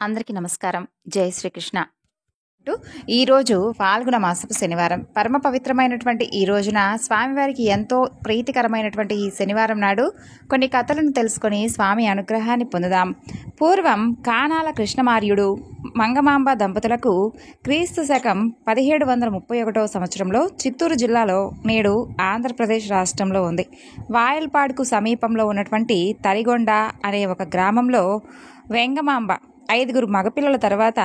అందరికీ నమస్కారం. జై శ్రీకృష్ణ. ఈరోజు ఫాల్గుణ మాసపు శనివారం. పరమ పవిత్రమైనటువంటి ఈ రోజున స్వామివారికి ఎంతో ప్రీతికరమైనటువంటి ఈ శనివారం నాడు కొన్ని కథలను తెలుసుకొని స్వామి అనుగ్రహాన్ని పొందుదాం. పూర్వం కానాల కృష్ణమార్యుడు మంగమాంబ దంపతులకు క్రీస్తు శకం 1731 సంవత్సరంలో చిత్తూరు జిల్లాలో నేడు ఆంధ్రప్రదేశ్ రాష్ట్రంలో ఉంది వాయల్పాడుకు సమీపంలో ఉన్నటువంటి తరిగొండ అనే ఒక గ్రామంలో వెంగమాంబ 5 మగపిల్లల తర్వాత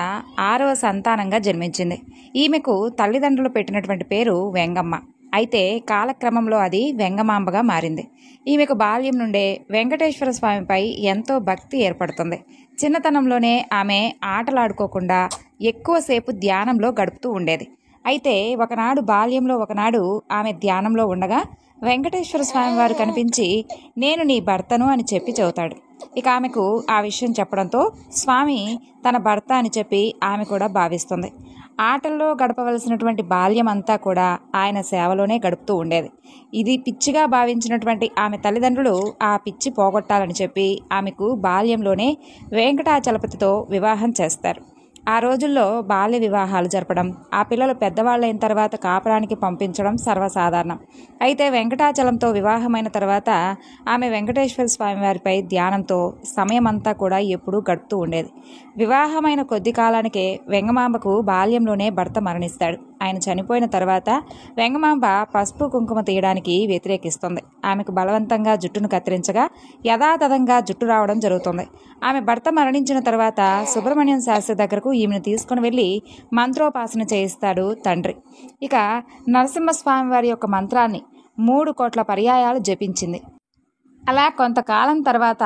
6వ సంతానంగా జన్మించింది. ఈమెకు తల్లిదండ్రులు పెట్టినటువంటి పేరు వెంగమ్మ. అయితే కాలక్రమంలో అది వెంగమాంబగా మారింది. ఈమెకు బాల్యం నుండే వెంకటేశ్వర స్వామిపై ఎంతో భక్తి ఏర్పడుతుంది. చిన్నతనంలోనే ఆమె ఆటలాడుకోకుండా ఎక్కువసేపు ధ్యానంలో గడుపుతూ ఉండేది. అయితే బాల్యంలో ఒకనాడు ఆమె ధ్యానంలో ఉండగా వెంకటేశ్వర స్వామి వారు కనిపించి, నేను నీ భర్తను అని చెప్పి చెబుతాడు. ఇక ఆమెకు ఆ విషయం చెప్పడంతో స్వామి తన భర్త అని చెప్పి ఆమె కూడా భావిస్తుంది. ఆటల్లో గడపవలసినటువంటి బాల్యం అంతా కూడా ఆయన సేవలోనే గడుపుతూ ఉండేది. ఇది పిచ్చిగా భావించినటువంటి ఆమె తల్లిదండ్రులు ఆ పిచ్చి పోగొట్టాలని చెప్పి ఆమెకు బాల్యంలోనే వెంకటాచలపతితో వివాహం చేస్తారు. ఆ రోజుల్లో బాల్య వివాహాలు జరపడం, ఆ పిల్లలు పెద్దవాళ్ళైన తర్వాత కాపురానికి పంపించడం సర్వసాధారణం. అయితే వెంకటాచలంతో వివాహమైన తర్వాత ఆమె వెంకటేశ్వర స్వామి వారిపై ధ్యానంతో సమయమంతా కూడా ఎప్పుడూ గడుపుతూ ఉండేది. వివాహమైన కొద్ది కాలానికే వెంగమాంబకు బాల్యంలోనే భర్త మరణిస్తాడు. ఆయన చనిపోయిన తర్వాత వెంగమాంబ పసుపు కుంకుమ తీయడానికి వ్యతిరేకిస్తుంది. ఆమెకు బలవంతంగా జుట్టును కత్తిరించగా యథాతథంగా జుట్టు రావడం జరుగుతుంది. ఆమె భర్త మరణించిన తర్వాత సుబ్రహ్మణ్యం శాస్త్రి దగ్గరకు ఈమెను తీసుకుని వెళ్ళి మంత్రోపాసన చేయిస్తాడు తండ్రి. ఇక నరసింహస్వామి వారి యొక్క మంత్రాన్ని 3 కోట్ల పర్యాయాలు జపించింది. అలా కొంతకాలం తర్వాత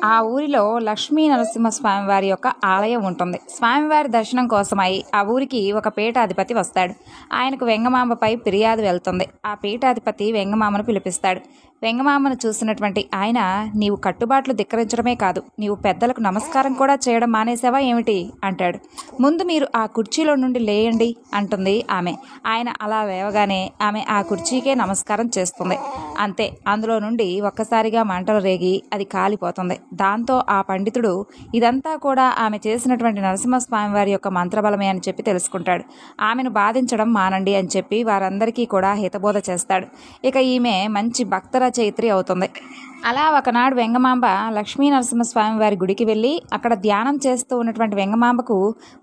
ఆ ఊరిలో లక్ష్మీ నరసింహస్వామి వారి యొక్క ఆలయం ఉంటుంది. స్వామివారి దర్శనం కోసమై ఆ ఊరికి ఒక పీఠాధిపతి వస్తాడు. ఆయనకు వెంగమాంబపై ఫిర్యాదు వెళ్తుంది. ఆ పీఠాధిపతి వెంగమాంబను పిలిపిస్తాడు. వెంగమాంబను చూసినటువంటి ఆయన, నీవు కట్టుబాట్లు ధిక్కరించడమే కాదు, నీవు పెద్దలకు నమస్కారం కూడా చేయడం మానేసావా ఏమిటి అంటాడు. ముందు మీరు ఆ కుర్చీలో నుండి లేయండి అంటుంది ఆమె. ఆయన అలా లేవగానే ఆమె ఆ కుర్చీకే నమస్కారం చేస్తుంది. అంతే, అందులో నుండి ఒక్కసారిగా మంటలు రేగి అది కాలిపోతుంది. దాంతో ఆ పండితుడు ఇదంతా కూడా ఆమె చేసినటువంటి నరసింహస్వామి వారి యొక్క మంత్రబలమే అని చెప్పి తెలుసుకుంటాడు. ఆమెను బాధించడం మానండి అని చెప్పి వారందరికీ కూడా హితబోధ చేస్తాడు. ఇక ఈమె మంచి భక్త రచయిత్రి అవుతుంది. అలా ఒకనాడు వెంగమాంబ లక్ష్మీ నరసింహస్వామి వారి గుడికి వెళ్ళి అక్కడ ధ్యానం చేస్తూ ఉన్నటువంటి వెంగమాంబకు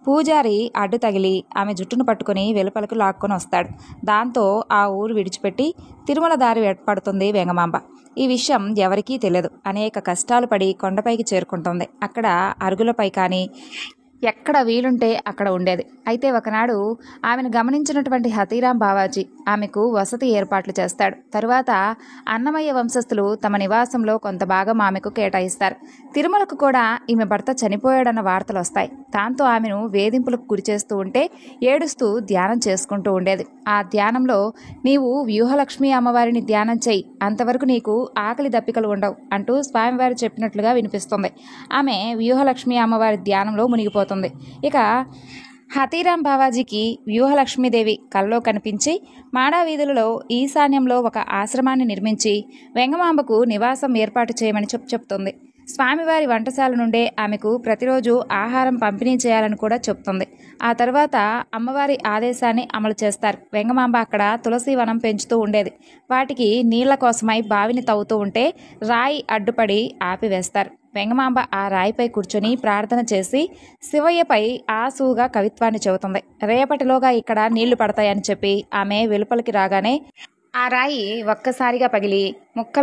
పూజారి అడ్డు తగిలి ఆమె జుట్టును పట్టుకుని వెలుపలకు లాక్కొని వస్తాడు. దాంతో ఆ ఊరు విడిచిపెట్టి తిరుమల దారి ఏర్పడుతుంది వెంగమాంబ. ఈ విషయం ఎవరికీ తెలియదు. అనేక కష్టాలు పడి కొండపైకి చేరుకుంటుంది. అక్కడ అరుగులపై కానీ ఎక్కడ వీలుంటే అక్కడ ఉండేది. అయితే ఒకనాడు ఆమెను గమనించినటువంటి హతీరాం బావాజీ ఆమెకు వసతి ఏర్పాట్లు చేస్తాడు. తరువాత అన్నమయ్య వంశస్థులు తమ నివాసంలో కొంత భాగం ఆమెకు కేటాయిస్తారు. తిరుమలకు కూడా ఈమె భర్త చనిపోయాడన్న వార్తలు వస్తాయి. దాంతో ఆమెను వేధింపులకు గురి చేస్తూ ఉంటే ఏడుస్తూ ధ్యానం చేసుకుంటూ ఉండేది. ఆ ధ్యానంలో, నీవు వ్యూహలక్ష్మి అమ్మవారిని ధ్యానం చేయి, అంతవరకు నీకు ఆకలి దప్పికలు ఉండవు అంటూ స్వామివారు చెప్పినట్లుగా వినిపిస్తుంది. ఆమె వ్యూహలక్ష్మి అమ్మవారి ధ్యానంలో మునిగిపోతుంది. ఇక హతీరాం బావాజీకి వ్యూహలక్ష్మీదేవి కలలో కనిపించి మాడా వీధులలో ఈశాన్యంలో ఒక ఆశ్రమాన్ని నిర్మించి వెంగమాంబకు నివాసం ఏర్పాటు చేయమని చెప్తుంది. స్వామివారి వంటశాల నుండే ఆమెకు ప్రతిరోజు ఆహారం పంపిణీ చేయాలని కూడా చెప్తుంది. ఆ తర్వాత అమ్మవారి ఆదేశాన్ని అమలు చేస్తారు. వెంగమాంబ అక్కడ తులసి వనం పెంచుతూ ఉండేది. వాటికి నీళ్ల కోసమై బావిని తవ్వుతూ ఉంటే రాయి అడ్డుపడి ఆపివేస్తారు. వెంగమాంబ ఆ రాయిపై కూర్చొని ప్రార్థన చేసి శివయ్యపై ఆసువుగా కవిత్వాన్ని చెబుతుంది. రేపటిలోగా ఇక్కడ నీళ్లు పడతాయని చెప్పి ఆమె వెలుపలికి రాగానే ఆ రాయి ఒక్కసారిగా పగిలి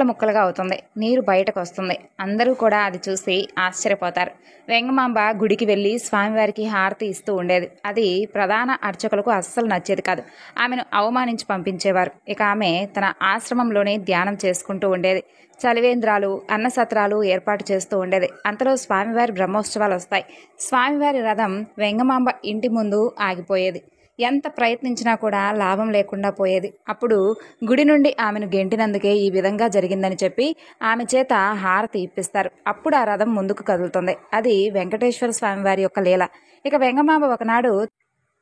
ముక్కలుగా అవుతుంది. నీరు బయటకు వస్తుంది. అందరూ కూడా అది చూసి ఆశ్చర్యపోతారు. వెంగమాంబ గుడికి వెళ్ళి స్వామివారికి హారతి ఇస్తూ ఉండేది. అది ప్రధాన అర్చకులకు అస్సలు నచ్చేది కాదు. ఆమెను అవమానించి పంపించేవారు. ఇక ఆమె తన ఆశ్రమంలోనే ధ్యానం చేసుకుంటూ ఉండేది. చలివేంద్రాలు, అన్నసత్రాలు ఏర్పాటు చేస్తూ ఉండేది. అంతలో స్వామివారి బ్రహ్మోత్సవాలు వస్తాయి. స్వామివారి రథం వెంగమాంబ ఇంటి ముందు ఆగిపోయేది. ఎంత ప్రయత్నించినా కూడా లాభం లేకుండా పోయేది. అప్పుడు గుడి నుండి ఆమెను గెంటినందుకే ఈ విధంగా జరిగిందని చెప్పి ఆమె చేత హారతి ఇప్పిస్తారు. అప్పుడు ఆ రథం ముందుకు కదులుతుంది. అది వెంకటేశ్వర స్వామి వారి యొక్క లీల. ఇక వెంగమాంబ ఒకనాడు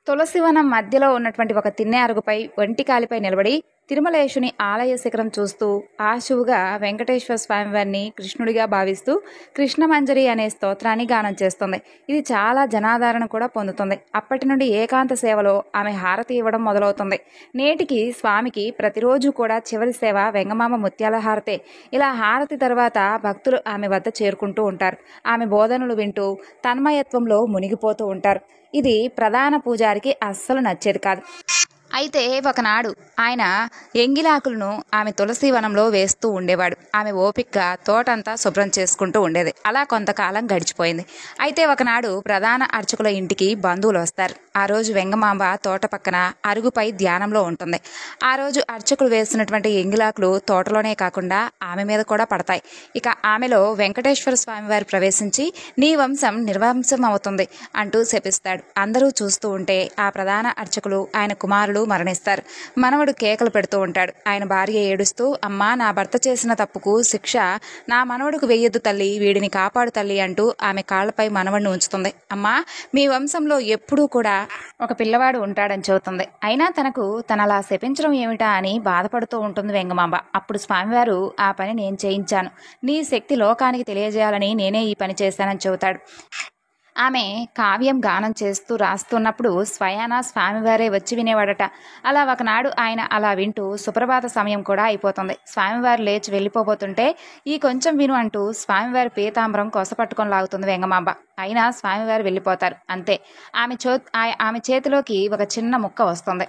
తులసివనం మధ్యలో ఉన్నటువంటి ఒక తిన్నె అరుగుపై ఒంటి కాలిపై నిలబడి తిరుమలేశుని ఆలయ శిఖరం చూస్తూ ఆశువుగా వెంకటేశ్వర స్వామివారిని కృష్ణుడిగా భావిస్తూ కృష్ణమంజరి అనే స్తోత్రాన్ని గానం చేస్తుంది. ఇది చాలా జనాదరణ కూడా పొందుతుంది. అప్పటి నుండి ఏకాంత సేవలో ఆమె హారతి ఇవ్వడం మొదలవుతుంది. నేటికి స్వామికి ప్రతిరోజు కూడా చివరి సేవ వెంగమాంబ ముత్యాల హారతే. ఇలా హారతి తర్వాత భక్తులు ఆమె వద్ద చేరుకుంటూ ఉంటారు. ఆమె బోధనలు వింటూ తన్మయత్వంలో మునిగిపోతూ ఉంటారు. ఇది ప్రధాన పూజారికి అస్సలు నచ్చేది కాదు. అయితే ఒకనాడు ఆయన ఎంగిలాకులను ఆమె తులసి వనంలో వేస్తూ ఉండేవాడు. ఆమె ఓపికగా తోటంతా శుభ్రం చేసుకుంటూ ఉండేది. అలా కొంతకాలం గడిచిపోయింది. అయితే ఒకనాడు ప్రధాన అర్చకుల ఇంటికి బంధువులు వస్తారు. ఆ రోజు వెంగమాంబ తోట పక్కన అరుగుపై ధ్యానంలో ఉంటుంది. ఆ రోజు అర్చకులు వేసినటువంటి ఎంగిలాకులు తోటలోనే కాకుండా ఆమె మీద కూడా పడతాయి. ఇక ఆమెలో వెంకటేశ్వర స్వామి వారు ప్రవేశించి నీ వంశం నిర్వంశం అవుతుంది అంటూ శపిస్తాడు. అందరూ చూస్తూ ఉంటే ఆ ప్రధాన అర్చకులు ఆయన కుమారులు మరణిస్తారు. మనవడు కేకలు పెడుతూ ఉంటాడు. ఆయన భార్య ఏడుస్తూ అమ్మా, నా భర్త చేసిన తప్పుకు శిక్ష నా మనవడుకు వెయ్యొద్దు తల్లి, వీడిని కాపాడు తల్లి అంటూ ఆమె కాళ్లపై మనవడిని ఉంచుతుంది. అమ్మా, మీ వంశంలో ఎప్పుడూ కూడా ఒక పిల్లవాడు ఉంటాడని చెబుతుంది. అయినా తనకు తనలా శపించడం ఏమిటా అని బాధపడుతూ ఉంటుంది వెంగమాంబ. అప్పుడు స్వామివారు ఆ పని నేను చేయించాను, నీ శక్తి లోకానికి తెలియజేయాలని నేనే ఈ పని చేశానని చెబుతాడు. ఆమె కావ్యం గానం చేస్తూ రాస్తున్నప్పుడు స్వయాన స్వామివారే వచ్చి వినేవాడట. అలా ఒకనాడు ఆయన అలా వింటూ సుప్రభాత సమయం కూడా అయిపోతుంది. స్వామివారు లేచి వెళ్ళిపోబోతుంటే ఈ కొంచెం విను అంటూ స్వామివారి పీతాంబరం కొసపట్టుకొని లాగుతుంది వెంగమాంబ. అయినా స్వామివారు వెళ్ళిపోతారు. అంతే, ఆమె చేతిలోకి ఒక చిన్న ముక్క వస్తుంది.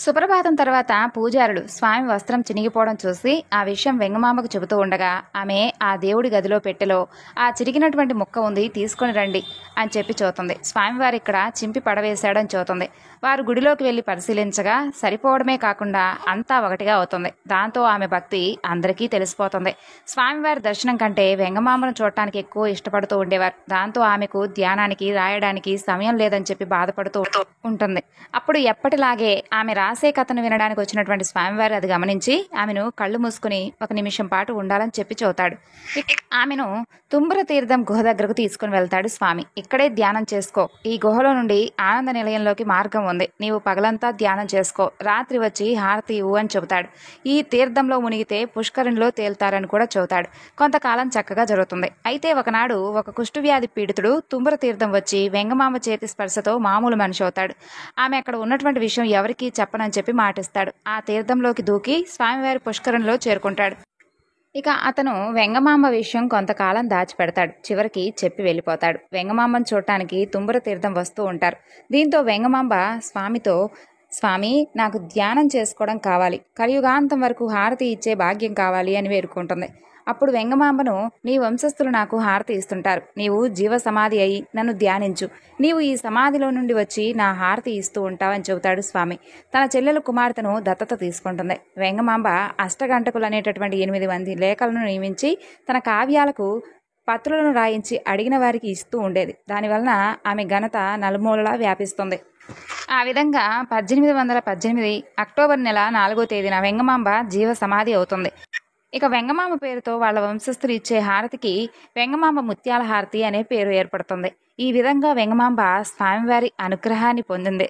సుప్రభాతం తర్వాత పూజారులు స్వామి వస్త్రం చినిగిపోవడం చూసి ఆ విషయం వెంగమాంబకు చెబుతూ ఉండగా ఆమె ఆ దేవుడి గదిలో పెట్టెలో ఆ చిరిగినటువంటి ముక్క ఉంది, తీసుకొని రండి అని చెప్పి చూతుంది. స్వామివారు ఇక్కడ చింపి పడవేశాడని చూతుంది. వారు గుడిలోకి వెళ్ళి పరిశీలించగా సరిపోవడమే కాకుండా అంతా ఒకటిగా అవుతుంది. దాంతో ఆమె భక్తి అందరికీ తెలిసిపోతుంది. స్వామివారి దర్శనం కంటే వెంగమాంబను చూడటానికి ఎక్కువ ఇష్టపడుతూ ఉండేవారు. దాంతో ఆమెకు ధ్యానానికి రాయడానికి సమయం లేదని చెప్పి బాధపడుతూ ఉంటుంది. అప్పుడు ఎప్పటిలాగే ఆమె రాసే కథను వినడానికి వచ్చినటువంటి స్వామివారు అది గమనించి ఆమెను కళ్ళు మూసుకుని ఒక నిమిషం పాటు ఉండాలని చెప్పి చెబుతాడు. ఆమెను తుంబుర తీర్థం గుహ దగ్గరకు తీసుకుని వెళ్తాడు స్వామి. ఇక్కడే ధ్యానం చేసుకో, ఈ గుహలో నుండి ఆనంద నిలయంలోకి మార్గం ఉంది, నీవు పగలంతా ధ్యానం చేసుకో, రాత్రి వచ్చి హారతి ఇవ్వు అని చెబుతాడు. ఈ తీర్థంలో మునిగితే పుష్కరిణిలో తేలుతారని కూడా చెబుతాడు. కొంతకాలం చక్కగా జరుగుతుంది. అయితే ఒకనాడు ఒక కుష్ఠవ్యాధి పీడితుడు తుంబుర తీర్థం వచ్చి వెంగమాంబ చేతి స్పర్శతో మామూలు మనిషి అవుతాడు. ఆమె అక్కడ ఉన్నటువంటి విషయం ఎవరికీ చెప్పనని చెప్పి మాటిస్తాడు. ఆ తీర్థంలోకి దూకి స్వామివారి పుష్కరంలో చేరుకుంటాడు. ఇక అతను వెంగమాంబ విషయం కొంతకాలం దాచిపెడతాడు. చివరికి చెప్పి వెళ్ళిపోతాడు. వెంగమాంబను చూడటానికి తుంబుర తీర్థం వస్తూ ఉంటారు. దీంతో వెంగమాంబ స్వామితో, స్వామి, నాకు ధ్యానం చేసుకోవడం కావాలి, కలియుగాంతం వరకు హారతి ఇచ్చే భాగ్యం కావాలి అని వేడుకుంటుంది. అప్పుడు వెంగమాంబను, నీ వంశస్థులు నాకు హారతి ఇస్తుంటారు, నీవు జీవ సమాధి అయి నన్ను ధ్యానించు, నీవు ఈ సమాధిలో నుండి వచ్చి నా హారతి ఇస్తూ ఉంటావని చెబుతాడు స్వామి. తన చెల్లెలు కుమార్తెను దత్తత తీసుకుంటుంది. వెంగమాంబ అష్టగంటకులు అనేటటువంటి 8 మంది లేఖలను నియమించి తన కావ్యాలకు పత్రులను రాయించి అడిగిన వారికి ఇస్తూ ఉండేది. దానివలన ఆమె ఘనత నలుమూలలా వ్యాపిస్తుంది. ఆ విధంగా 1818 అక్టోబర్ నెల 4వ తేదీన వెంగమాంబ జీవ సమాధి అవుతుంది. ఇక వెంగమాంబ పేరుతో వాళ్ళ వంశస్థులు ఇచ్చే హారతికి వెంగమాంబ ముత్యాల హారతి అనే పేరు ఏర్పడుతుంది. ఈ విధంగా వెంగమాంబ స్వామివారి అనుగ్రహాన్ని పొందింది.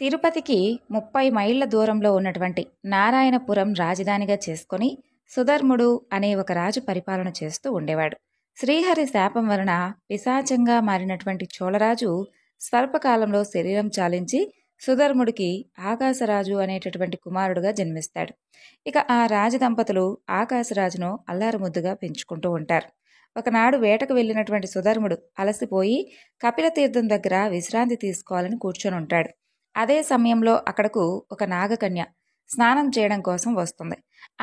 తిరుపతికి 30 మైళ్ళ దూరంలో ఉన్నటువంటి నారాయణపురం రాజధానిగా చేసుకుని సుధర్ముడు అనే ఒక రాజు పరిపాలన చేస్తూ ఉండేవాడు. శ్రీహరి శాపం వలన పిశాచంగా మారినటువంటి చోళరాజు స్వల్పకాలంలో శరీరం చాలించి సుధర్ముడికి ఆకాశరాజు అనేటటువంటి కుమారుడుగా జన్మిస్తాడు. ఇక ఆ రాజదంపతులు ఆకాశరాజును అల్లారుముద్దుగా పెంచుకుంటూ ఉంటారు. ఒకనాడు వేటకు వెళ్ళినటువంటి సుధర్ముడు అలసిపోయి కపిలతీర్థం దగ్గర విశ్రాంతి తీసుకోవాలని కూర్చొని ఉంటాడు. అదే సమయంలో అక్కడకు ఒక నాగకన్య స్నానం చేయడం కోసం వస్తుంది.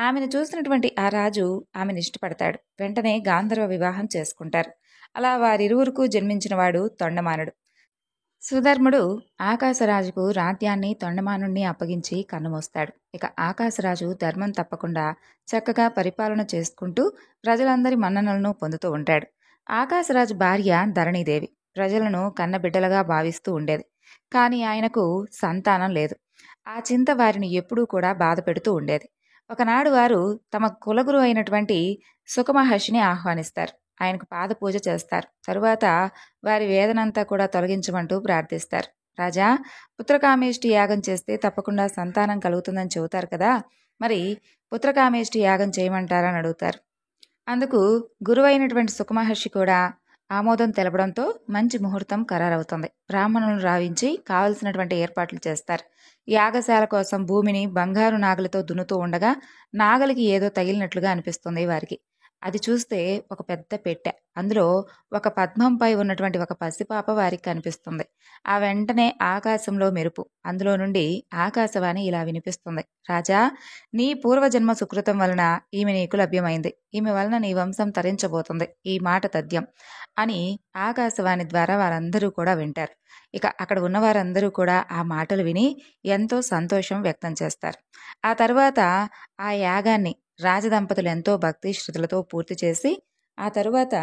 ఆమెను చూసినటువంటి ఆ రాజు ఆమెను ఇష్టపడతాడు. వెంటనే గాంధర్వ వివాహం చేసుకుంటారు. అలా వారిరువురుకు జన్మించినవాడు తొండమానుడు. సుధర్ముడు ఆకాశరాజుకు రాజ్యాన్ని తొండమానుణ్ణి అప్పగించి కన్నుమూస్తాడు. ఇక ఆకాశరాజు ధర్మం తప్పకుండా చక్కగా పరిపాలన చేసుకుంటూ ప్రజలందరి మన్ననలను పొందుతూ ఉంటాడు. ఆకాశరాజు భార్య ధరణీదేవి ప్రజలను కన్నబిడ్డలుగా భావిస్తూ ఉండేది. కానీ ఆయనకు సంతానం లేదు. ఆ చింత వారిని ఎప్పుడూ కూడా బాధ పెడుతూ ఉండేది. ఒకనాడు వారు తమ కులగురు అయినటువంటి సుఖమహర్షిని ఆహ్వానిస్తారు. ఆయనకు పాద పూజ చేస్తారు. తరువాత వారి వేదనంతా కూడా తొలగించమంటూ ప్రార్థిస్తారు. రాజా, పుత్రకామేష్టి యాగం చేస్తే తప్పకుండా సంతానం కలుగుతుందని చెబుతారు కదా, మరి పుత్రకామేష్టి యాగం చేయమంటారా అని అడుగుతారు. అందుకు గురువైనటువంటి సుఖమహర్షి కూడా ఆమోదం తెలపడంతో మంచి ముహూర్తం ఖరారవుతుంది. బ్రాహ్మణులను రావించి కావలసినటువంటి ఏర్పాట్లు చేస్తారు. యాగశాల కోసం భూమిని బంగారు నాగలితో దున్నుతూ ఉండగా నాగలికి ఏదో తగిలినట్లుగా అనిపిస్తుంది వారికి. అది చూస్తే ఒక పెద్ద పెట్టె, అందులో ఒక పద్మంపై ఉన్నటువంటి ఒక పసిపాప వారికి కనిపిస్తుంది. ఆ వెంటనే ఆకాశంలో మెరుపు, అందులో నుండి ఆకాశవాణి ఇలా వినిపిస్తుంది. రాజా, నీ పూర్వజన్మ సుకృతం వలన ఈమె నీకు లభ్యమైంది. ఈమె వలన నీ వంశం తరించబోతుంది. ఈ మాట తథ్యం అని ఆకాశవాణి ద్వారా వారందరూ కూడా వింటారు. ఇక అక్కడ ఉన్న వారందరూ కూడా ఆ మాటలు విని ఎంతో సంతోషం వ్యక్తం చేస్తారు. ఆ తర్వాత ఆ యాగాన్ని రాజదంపతులు ఎంతో భక్తి శ్రద్ధలతో పూర్తి చేసి ఆ తరువాత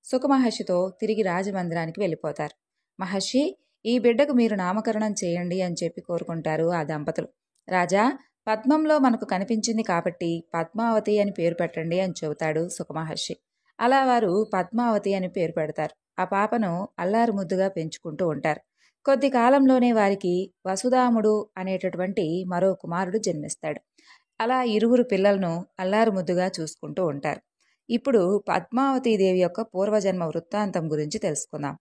సుఖమహర్షితో తిరిగి రాజమందిరానికి వెళ్ళిపోతారు. మహర్షి, ఈ బిడ్డకు మీరు నామకరణం చేయండి అని చెప్పి కోరుకుంటారు ఆ దంపతులు. రాజా, పద్మంలో మనకు కనిపించింది కాబట్టి పద్మావతి అని పేరు పెట్టండి అని చెబుతాడు సుఖమహర్షి. అలా వారు పద్మావతి అని పేరు పెడతారు. ఆ పాపను అల్లారు ముద్దుగా పెంచుకుంటూ ఉంటారు. కొద్ది కాలంలోనే వారికి వసుధాముడు అనేటటువంటి మరో కుమారుడు జన్మిస్తాడు. అలా ఇరువురు పిల్లలను అల్లారు ముద్దుగా చూసుకుంటూ ఉంటారు. ఇప్పుడు పద్మావతీదేవి యొక్క పూర్వజన్మ వృత్తాంతం గురించి తెలుసుకుందాం.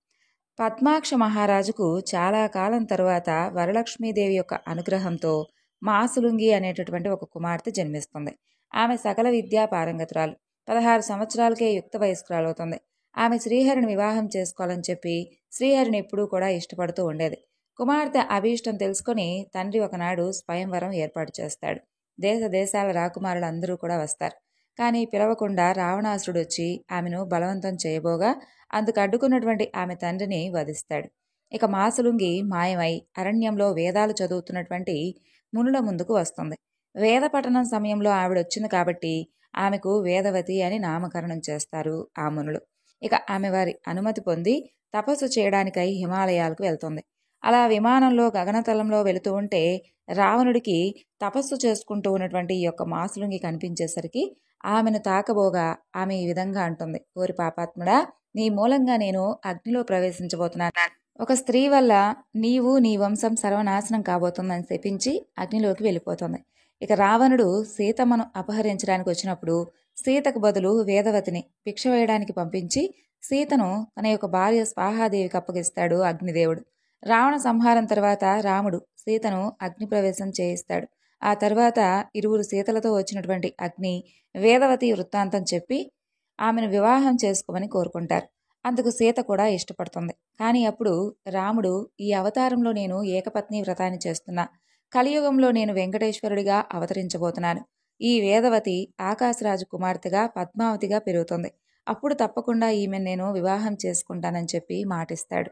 పద్మాక్ష మహారాజుకు చాలా కాలం తరువాత వరలక్ష్మీదేవి యొక్క అనుగ్రహంతో మాసులుంగి అనేటటువంటి ఒక కుమార్తె జన్మిస్తుంది. ఆమె సకల విద్యా పారంగతురాలు. 16 సంవత్సరాలకే యుక్త వయస్కురాలవుతుంది. ఆమె శ్రీహరిని వివాహం చేసుకోవాలని చెప్పి శ్రీహరిని ఎప్పుడూ కూడా ఇష్టపడుతూ ఉండేది. కుమార్తె అభీష్టం తెలుసుకొని తండ్రి ఒకనాడు స్వయంవరం ఏర్పాటు చేస్తాడు. దేశ దేశాల రాకుమారులు అందరూ కూడా వస్తారు. కానీ పిలవకుండా రావణాసురుడు వచ్చి ఆమెను బలవంతం చేయబోగా అందుకు అడ్డుకున్నటువంటి ఆమె తండ్రిని వధిస్తాడు. ఇక మాసులుంగి మాయమై అరణ్యంలో వేదాలు చదువుతున్నటువంటి మునుల ముందుకు వస్తుంది. వేద పఠనం సమయంలో ఆవిడొచ్చింది కాబట్టి ఆమెకు వేదవతి అని నామకరణం చేస్తారు ఆ మునులు. ఇక ఆమె వారి అనుమతి పొంది తపస్సు చేయడానికై హిమాలయాలకు వెళ్తుంది. అలా విమానంలో గగనతలంలో వెళుతూ ఉంటే రావణుడికి తపస్సు చేసుకుంటూ ఉన్నటువంటి ఈ యొక్క మాసులుంగి కనిపించేసరికి ఆమెను తాకబోగా ఆమె ఈ విధంగా అంటుంది. ఓరి పాపాత్ముడా, నీ మూలంగా నేను అగ్నిలో ప్రవేశించబోతున్నాను. ఒక స్త్రీ వల్ల నీవు నీ వంశం సర్వనాశనం కాబోతుందని శపించి అగ్నిలోకి వెళ్ళిపోతుంది. ఇక రావణుడు సీతమ్మను అపహరించడానికి వచ్చినప్పుడు సీతకు బదులు వేదవతిని భిక్ష వేయడానికి పంపించి సీతను తన యొక్క భార్య స్వాహాదేవికి అప్పగిస్తాడు అగ్నిదేవుడు. రావణ సంహారం తర్వాత రాముడు సీతను అగ్ని ప్రవేశం చేయిస్తాడు. ఆ తర్వాత ఇరువురు సీతలతో వచ్చినటువంటి అగ్ని వేదవతి వృత్తాంతం చెప్పి ఆమెను వివాహం చేసుకోమని కోరుకుంటారు. అందుకు సీత కూడా ఇష్టపడుతుంది. కానీ అప్పుడు రాముడు, ఈ అవతారంలో నేను ఏకపత్ని వ్రతాన్ని చేస్తున్నా, కలియుగంలో నేను వెంకటేశ్వరుడిగా అవతరించబోతున్నాను. ఈ వేదవతి ఆకాశరాజు కుమార్తెగా పద్మావతిగా పెరుగుతుంది. అప్పుడు తప్పకుండా ఈమెను నేను వివాహం చేసుకుంటానని చెప్పి మాటిస్తాడు.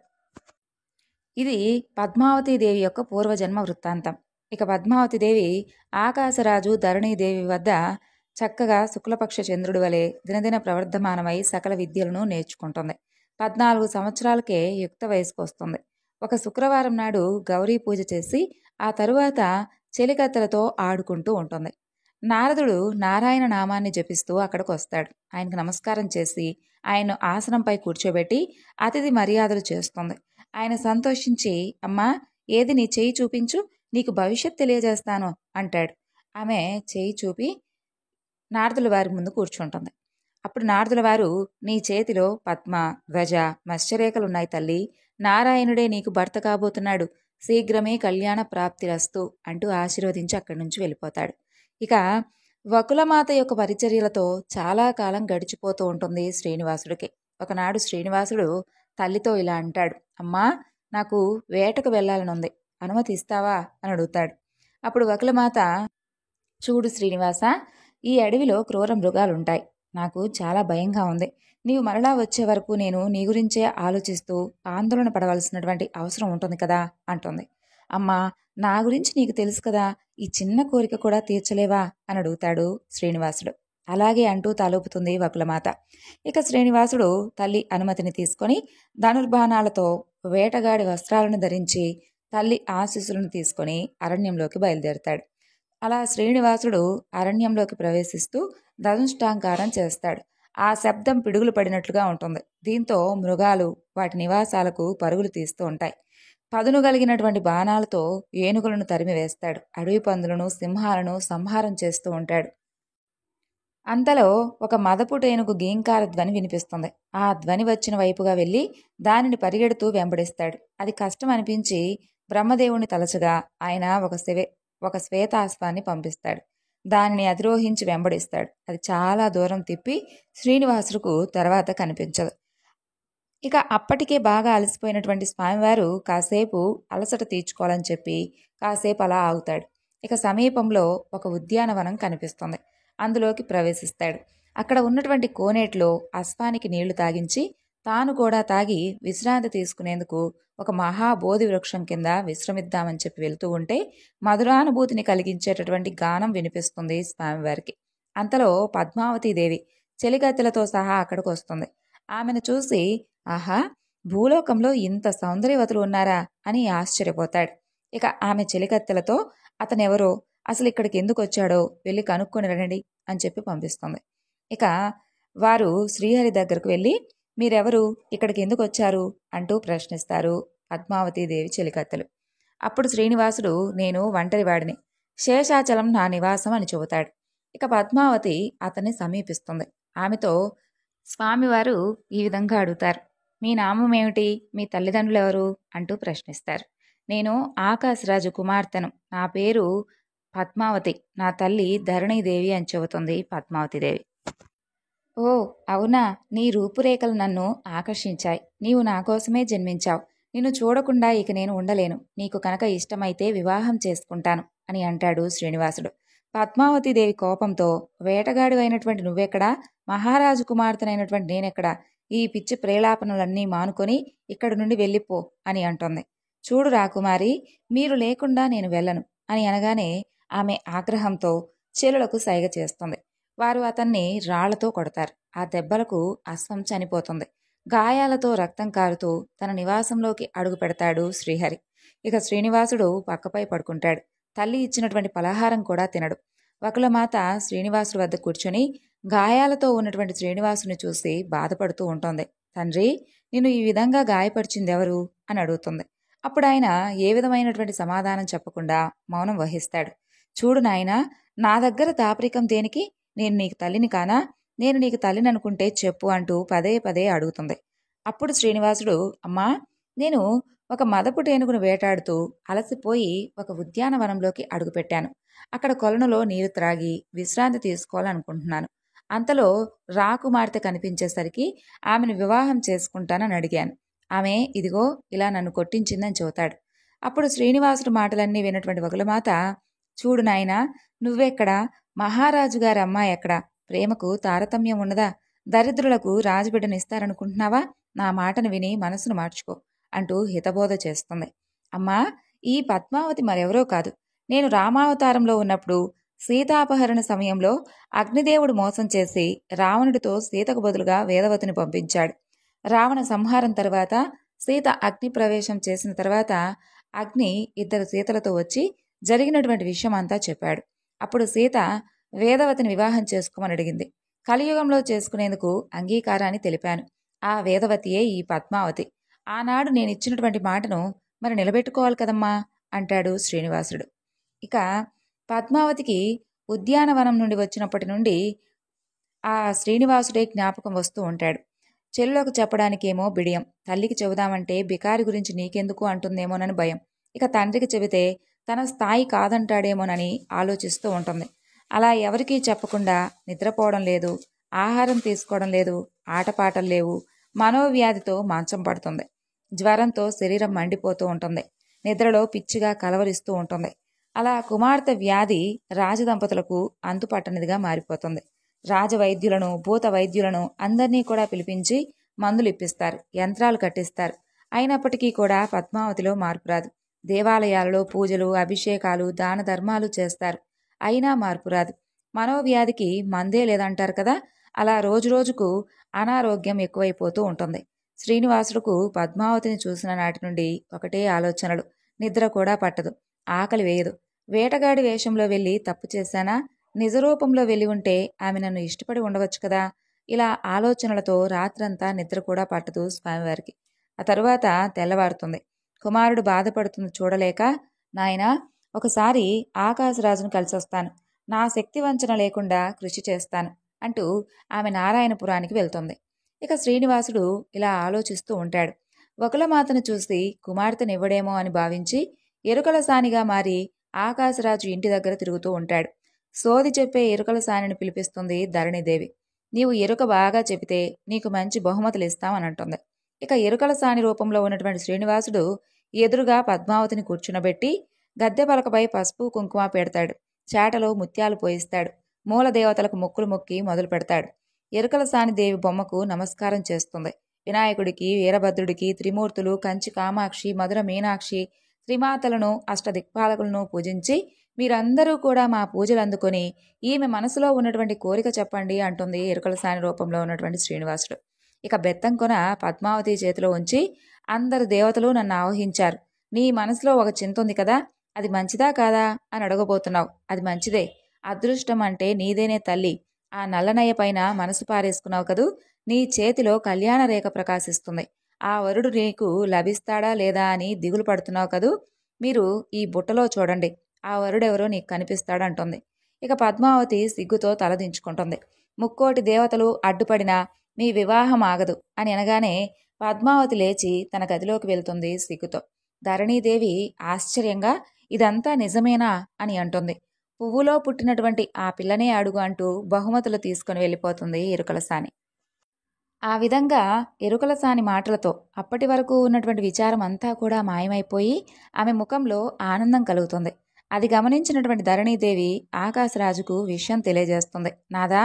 ఇది పద్మావతీదేవి యొక్క పూర్వజన్మ వృత్తాంతం. ఇక పద్మావతీదేవి ఆకాశరాజు ధరణీదేవి వద్ద చక్కగా శుక్లపక్ష చంద్రుడి వలె దినదిన ప్రవర్ధమానమై సకల విద్యలను నేర్చుకుంటుంది. 14 సంవత్సరాలకే యుక్త వయసుకు వస్తుంది. ఒక శుక్రవారం నాడు గౌరీ పూజ చేసి ఆ తరువాత చెలికత్తెలతో ఆడుకుంటూ ఉంటుంది. నారదుడు నారాయణ నామాన్ని జపిస్తూ అక్కడికి వస్తాడు. ఆయనకు నమస్కారం చేసి ఆయన్ను ఆసనంపై కూర్చోబెట్టి అతిథి మర్యాదలు చేస్తుంది. ఆయన సంతోషించి, అమ్మా, ఏది నీ చేయి చూపించు, నీకు భవిష్యత్ తెలియజేస్తాను అంటాడు. ఆమె చేయి చూపి నారదుల వారి ముందు కూర్చుంటుంది. అప్పుడు నారదుల వారు, నీ చేతిలో పద్మ, గజ, మత్స్యరేఖలున్నాయి తల్లి. నారాయణుడే నీకు భర్త కాబోతున్నాడు. శీఘ్రమే కళ్యాణ ప్రాప్తిరస్తు అంటూ ఆశీర్వదించి అక్కడి నుంచి వెళ్ళిపోతాడు. ఇక వకులమాత యొక్క పరిచర్యలతో చాలా కాలం గడిచిపోతూ ఉంటుంది శ్రీనివాసుడికి. ఒకనాడు శ్రీనివాసుడు తల్లితో ఇలా అంటాడు, అమ్మా, నాకు వేటకు వెళ్ళాలనుంది, అనుమతి ఇస్తావా అని అడుగుతాడు. అప్పుడు వకులమాత, చూడు శ్రీనివాస, ఈ అడవిలో క్రూర మృగాలుంటాయి. నాకు చాలా భయంగా ఉంది. నీవు మరలా వచ్చే వరకు నేను నీ గురించే ఆలోచిస్తూ ఆందోళన పడవలసినటువంటి అవసరం ఉంటుంది కదా అంటుంది. అమ్మా, నా గురించి నీకు తెలుసు కదా, ఈ చిన్న కోరిక కూడా తీర్చలేవా అని అడుగుతాడు శ్రీనివాసుడు. అలాగే అంటూ తలూపుతుంది వకులమాత. ఇక శ్రీనివాసుడు తల్లి అనుమతిని తీసుకొని ధనుర్బాణాలతో వేటగాడి వస్త్రాలను ధరించి తల్లి ఆశీస్సులను తీసుకొని అరణ్యంలోకి బయలుదేరుతాడు. అలా శ్రీనివాసుడు అరణ్యంలోకి ప్రవేశిస్తూ ధనుష్టాంకారం చేస్తాడు. ఆ శబ్దం పిడుగులు పడినట్లుగా ఉంటుంది. దీంతో మృగాలు వాటి నివాసాలకు పరుగులు తీస్తూ ఉంటాయి. పదును కలిగినటువంటి బాణాలతో ఏనుగులను తరిమివేస్తాడు. అడవి పందులను, సింహాలను సంహారం చేస్తూ ఉంటాడు. అంతలో ఒక మదపుట ఏనుగు గీంకార ధ్వని వినిపిస్తుంది. ఆ ధ్వని వచ్చిన వైపుగా వెళ్ళి దానిని పరిగెడుతూ వెంబడిస్తాడు. అది కష్టం అనిపించి బ్రహ్మదేవుని తలచగా ఆయన ఒక శ్వేతాశ్వాన్ని పంపిస్తాడు. దానిని అధిరోహించి వెంబడిస్తాడు. అది చాలా దూరం తిప్పి శ్రీనివాసులకు తర్వాత కనిపించదు. ఇక అప్పటికే బాగా అలసిపోయినటువంటి స్వామివారు కాసేపు అలసట తీర్చుకోవాలని చెప్పి కాసేపు అలా ఆగుతాడు. ఇక సమీపంలో ఒక ఉద్యానవనం కనిపిస్తుంది. అందులోకి ప్రవేశిస్తాడు. అక్కడ ఉన్నటువంటి కోనేటిలో అశ్వానికి నీళ్లు తాగించి తాను కూడా తాగి విశ్రాంతి తీసుకునేందుకు ఒక మహాబోధి వృక్షం కింద విశ్రమిద్దామని చెప్పి వెళ్తూ ఉంటే మధురానుభూతిని కలిగించేటటువంటి గానం వినిపిస్తుంది స్వామివారికి. అంతలో పద్మావతీదేవి చెలికత్తెలతో సహా అక్కడికి వస్తుంది. ఆమెను చూసి ఆహా, భూలోకంలో ఇంత సౌందర్యవతులు ఉన్నారా అని ఆశ్చర్యపోతాడు. ఇక ఆమె చెలికత్తెలతో అతనెవరో, అసలు ఇక్కడికి ఎందుకు వచ్చాడో వెళ్ళి కనుక్కొని రండి అని చెప్పి పంపిస్తుంది. ఇక వారు శ్రీహరి దగ్గరకు వెళ్ళి మీరెవరు, ఇక్కడికి ఎందుకు వచ్చారు అంటూ ప్రశ్నిస్తారు పద్మావతీదేవి చెలికత్తెలు. అప్పుడు శ్రీనివాసుడు నేను ఒంటరివాడిని, శేషాచలం నా నివాసం అని చెబుతాడు. ఇక పద్మావతి అతన్ని సమీపిస్తుంది. ఆమెతో స్వామివారు ఈ విధంగా అడుగుతారు, మీ నామం ఏమిటి, మీ తల్లిదండ్రులు ఎవరు అంటూ ప్రశ్నిస్తారు. నేను ఆకాశరాజు కుమార్తెను, నా పేరు పద్మావతి, నా తల్లి ధరణీదేవి అని చెబుతుంది పద్మావతిదేవి. ఓ అవునా, నీ రూపురేఖలు నన్ను ఆకర్షించాయి. నీవు నా కోసమే జన్మించావు. నిన్ను చూడకుండా ఇక నేను ఉండలేను. నీకు కనుక ఇష్టమైతే వివాహం చేసుకుంటాను అని అంటాడు శ్రీనివాసుడు. పద్మావతీదేవి కోపంతో వేటగాడి అయినటువంటి నువ్వెక్కడా, మహారాజు కుమార్తెనైనటువంటి నేనెక్కడా, ఈ పిచ్చి ప్రేలాపనలన్నీ మానుకొని ఇక్కడి నుండి వెళ్ళిపో అని అంటోంది. చూడు రాకుమారి, మీరు లేకుండా నేను వెళ్ళను అని అనగానే ఆమె ఆగ్రహంతో చెలులకు సైగ చేస్తుంది. వారు అతన్ని రాళ్లతో కొడతారు. ఆ దెబ్బలకు అశ్వం చనిపోతుంది. గాయాలతో రక్తం కారుతూ తన నివాసంలోకి అడుగు పెడతాడు శ్రీహరి. ఇక శ్రీనివాసుడు పక్కపై పడుకుంటాడు. తల్లి ఇచ్చినటువంటి పలహారం కూడా తినడు. వకులమాత శ్రీనివాసుడి వద్ద కూర్చొని గాయాలతో ఉన్నటువంటి శ్రీనివాసుని చూసి బాధపడుతూ ఉంటుంది. తండ్రి, నిన్ను ఈ విధంగా గాయపరిచిందెవరు అని అడుగుతుంది. అప్పుడు ఆయన ఏ విధమైనటువంటి సమాధానం చెప్పకుండా మౌనం వహిస్తాడు. చూడు నాయనా, నా దగ్గర దాపరికం దేనికి, నేను నీకు తల్లిని కానా, నేను నీకు తల్లిని అనుకుంటే చెప్పు అంటూ పదే పదే అడుగుతుంది. అప్పుడు శ్రీనివాసుడు అమ్మా, నేను ఒక మదపు టేనుగును వేటాడుతూ అలసిపోయి ఒక ఉద్యానవనంలోకి అడుగుపెట్టాను. అక్కడ కొలనులో నీరు త్రాగి విశ్రాంతి తీసుకోవాలనుకుంటున్నాను. అంతలో రాకుమార్తె కనిపించేసరికి ఆమెను వివాహం చేసుకుంటానని అడిగాను. ఆమె ఇదిగో ఇలా నన్ను కొట్టించిందని చెబుతాడు. అప్పుడు శ్రీనివాసుడు మాటలన్నీ విన్నటువంటి వకులమాత, చూడు నాయనా, నువ్వెక్కడా, మహారాజు గారి అమ్మాయి ఎక్కడా, ప్రేమకు తారతమ్యం ఉన్నదా, దరిద్రులకు రాజుబిడ్డనిస్తారనుకుంటున్నావా, నా మాటను విని మనసును మార్చుకో అంటూ హితబోధ చేస్తుంది. అమ్మా, ఈ పద్మావతి మరెవరో కాదు. నేను రామావతారంలో ఉన్నప్పుడు సీతాపహరణ సమయంలో అగ్నిదేవుడు మోసం చేసి రావణుడితో సీతకు బదులుగా వేదవతిని పంపించాడు. రావణ సంహారం తర్వాత సీత అగ్ని ప్రవేశం చేసిన తర్వాత అగ్ని ఇద్దరు సీతలతో వచ్చి జరిగినటువంటి విషయం అంతా చెప్పాడు. అప్పుడు సీత వేదవతిని వివాహం చేసుకోమని అడిగింది. కలియుగంలో చేసుకునేందుకు అంగీకారాన్ని తెలిపాను. ఆ వేదవతియే ఈ పద్మావతి. ఆనాడు నేనిచ్చినటువంటి మాటను మరి నిలబెట్టుకోవాలి కదమ్మా అంటాడు శ్రీనివాసుడు. ఇక పద్మావతికి ఉద్యానవనం నుండి వచ్చినప్పటి నుండి ఆ శ్రీనివాసుడే జ్ఞాపకం వస్తూ ఉంటాడు. చెల్లులకు చెప్పడానికేమో బిడియం, తల్లికి చెబుదామంటే బికారి గురించి నీకెందుకు అంటుందేమోనని భయం, ఇక తండ్రికి చెబితే తన స్థాయి కాదంటాడేమోనని ఆలోచిస్తూ ఉంటుంది. అలా ఎవరికీ చెప్పకుండా నిద్రపోవడం లేదు, ఆహారం తీసుకోవడం లేదు, ఆటపాటలు లేవు. మనోవ్యాధితో మంచం పడుతుంది. జ్వరంతో శరీరం మండిపోతూ ఉంటుంది. నిద్రలో పిచ్చిగా కలవరిస్తూ ఉంటుంది. అలా కుమార్తె వ్యాధి రాజదంపతులకు అంతుపట్టనిదిగా మారిపోతుంది. రాజవైద్యులను, భూత వైద్యులను అందరినీ కూడా పిలిపించి మందులు ఇప్పిస్తారు, యంత్రాలు కట్టిస్తారు. అయినప్పటికీ కూడా పద్మావతిలో మార్పు రాదు. దేవాలయాలలో పూజలు, అభిషేకాలు, దాన ధర్మాలు చేస్తారు. అయినా మార్పు రాదు. మనోవ్యాధికి మందే లేదంటారు కదా, అలా రోజురోజుకు అనారోగ్యం ఎక్కువైపోతూ ఉంటుంది. శ్రీనివాసుడుకు పద్మావతిని చూసిన నాటి నుండి ఒకటే ఆలోచనలు. నిద్ర కూడా పట్టదు, ఆకలి వేయదు. వేటగాడి వేషంలో వెళ్ళి తప్పు చేశానా, నిజరూపంలో వెళ్ళి ఉంటే ఆమె నన్ను ఇష్టపడి ఉండవచ్చు కదా, ఇలా ఆలోచనలతో రాత్రంతా నిద్ర కూడా పట్టదు స్వామివారికి. ఆ తరువాత తెల్లవారుతుంది. కుమారుడు బాధపడుతుంది చూడలేక, నాయనా ఒకసారి ఆకాశరాజును కలిసొస్తాను, నా శక్తి వంచన లేకుండా కృషి చేస్తాను అంటూ ఆమె నారాయణపురానికి వెళ్తుంది. ఇక శ్రీనివాసుడు ఇలా ఆలోచిస్తూ ఉంటాడు. వకులమాతను చూసి కుమార్తెనివ్వడేమో అని భావించి ఎరుకల సానిగా మారి ఆకాశరాజు ఇంటి దగ్గర తిరుగుతూ ఉంటాడు. సోది చెప్పే ఎరుకల సానిని పిలిపిస్తుంది ధరణిదేవి. నీవు ఎరుక బాగా చెబితే నీకు మంచి బహుమతులు ఇస్తామని అంటుంది. ఇక ఎరుకల సాని రూపంలో ఉన్నటువంటి శ్రీనివాసుడు ఎదురుగా పద్మావతిని కూర్చునబెట్టి గద్దె పలకపై పసుపు కుంకుమ పెడతాడు. చాటలో ముత్యాలు పోయిస్తాడు. మూల దేవతలకు మొక్కులు మొక్కి మొదలు పెడతాడు. ఎరుకల సాని దేవి బొమ్మకు నమస్కారం చేస్తుంది. వినాయకుడికి, వీరభద్రుడికి, త్రిమూర్తులు, కంచి కామాక్షి, మధుర మీనాక్షి, త్రిమాతలను, అష్టదిక్పాలకులను పూజించి మీరందరూ కూడా మా పూజలు అందుకొని ఈమె మనసులో ఉన్నటువంటి కోరిక చెప్పండి అంటుంది ఎరుకల సాని రూపంలో ఉన్నటువంటి శ్రీనివాసుడు. ఇక బెత్తంకొన పద్మావతి చేతిలో ఉంచి, అందరు దేవతలు నన్ను ఆవహించారు. నీ మనసులో ఒక చింత ఉంది కదా, అది మంచిదా కాదా అని అడగబోతున్నావు. అది మంచిదే. అదృష్టం అంటే నీదేనే తల్లి. ఆ నల్లనయ్య పైన మనసు పారేసుకున్నావు కదూ, నీ చేతిలో కళ్యాణ రేఖ ప్రకాశిస్తుంది. ఆ వరుడు నీకు లభిస్తాడా లేదా అని దిగులు పడుతున్నావు కదూ, మీరు ఈ బుట్టలో చూడండి, ఆ వరుడెవరో నీకు కనిపిస్తాడంటుంది. ఇక పద్మావతి సిగ్గుతో తలదించుకుంటుంది. ముక్కోటి దేవతలు అడ్డుపడినా మీ వివాహం ఆగదు అని అనగానే పద్మావతి లేచి తన గదిలోకి వెళ్తుంది సిగ్గుతో. ధరణీదేవి ఆశ్చర్యంగా ఇదంతా నిజమేనా అని అంటుంది. పువ్వులో పుట్టినటువంటి ఆ పిల్లనే అడుగు అంటూ బహుమతులు తీసుకుని వెళ్ళిపోతుంది ఎరుకల సాని. ఆ విధంగా ఎరుకల సాని మాటలతో అప్పటి వరకు ఉన్నటువంటి విచారం అంతా కూడా మాయమైపోయి ఆమె ముఖంలో ఆనందం కలుగుతుంది. అది గమనించినటువంటి ధరణీదేవి ఆకాశరాజుకు విషయం తెలియజేస్తుంది. నాదా,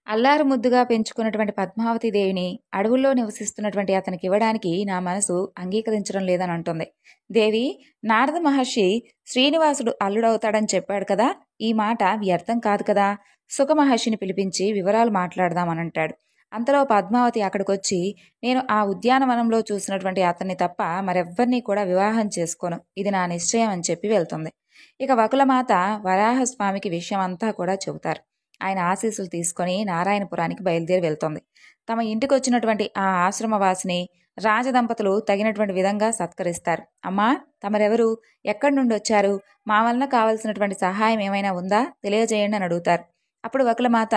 అల్లారు ముద్దుగా పెంచుకున్నటువంటి పద్మావతీదేవిని అడవుల్లో నివసిస్తున్నటువంటి అతనికి ఇవ్వడానికి నా మనసు అంగీకరించడం లేదని అంటుంది. దేవి, నారద మహర్షి శ్రీనివాసుడు అల్లుడవుతాడని చెప్పాడు కదా, ఈ మాట వ్యర్థం కాదు కదా, సుఖమహర్షిని పిలిపించి వివరాలు మాట్లాడదామనంటాడు. అంతలో పద్మావతి అక్కడికొచ్చి, నేను ఆ ఉద్యానవనంలో చూసినటువంటి అతన్ని తప్ప మరెవ్వరినీ కూడా వివాహం చేసుకోను, ఇది నా నిశ్చయం అని చెప్పి వెళ్తుంది. ఇక వకులమాత వరాహస్వామికి విషయం అంతా కూడా చెబుతారు. ఆయన ఆశీస్సులు తీసుకొని నారాయణపురానికి బయలుదేరి వెళ్తోంది. తమ ఇంటికి వచ్చినటువంటి ఆ ఆశ్రమవాసిని రాజదంపతులు తగినటువంటి విధంగా సత్కరిస్తారు. అమ్మా, తమరెవరు, ఎక్కడి నుండి వచ్చారు, మా వలన కావలసినటువంటి సహాయం ఏమైనా ఉందా తెలియజేయండి అని అడుగుతారు. అప్పుడు వకులమాత,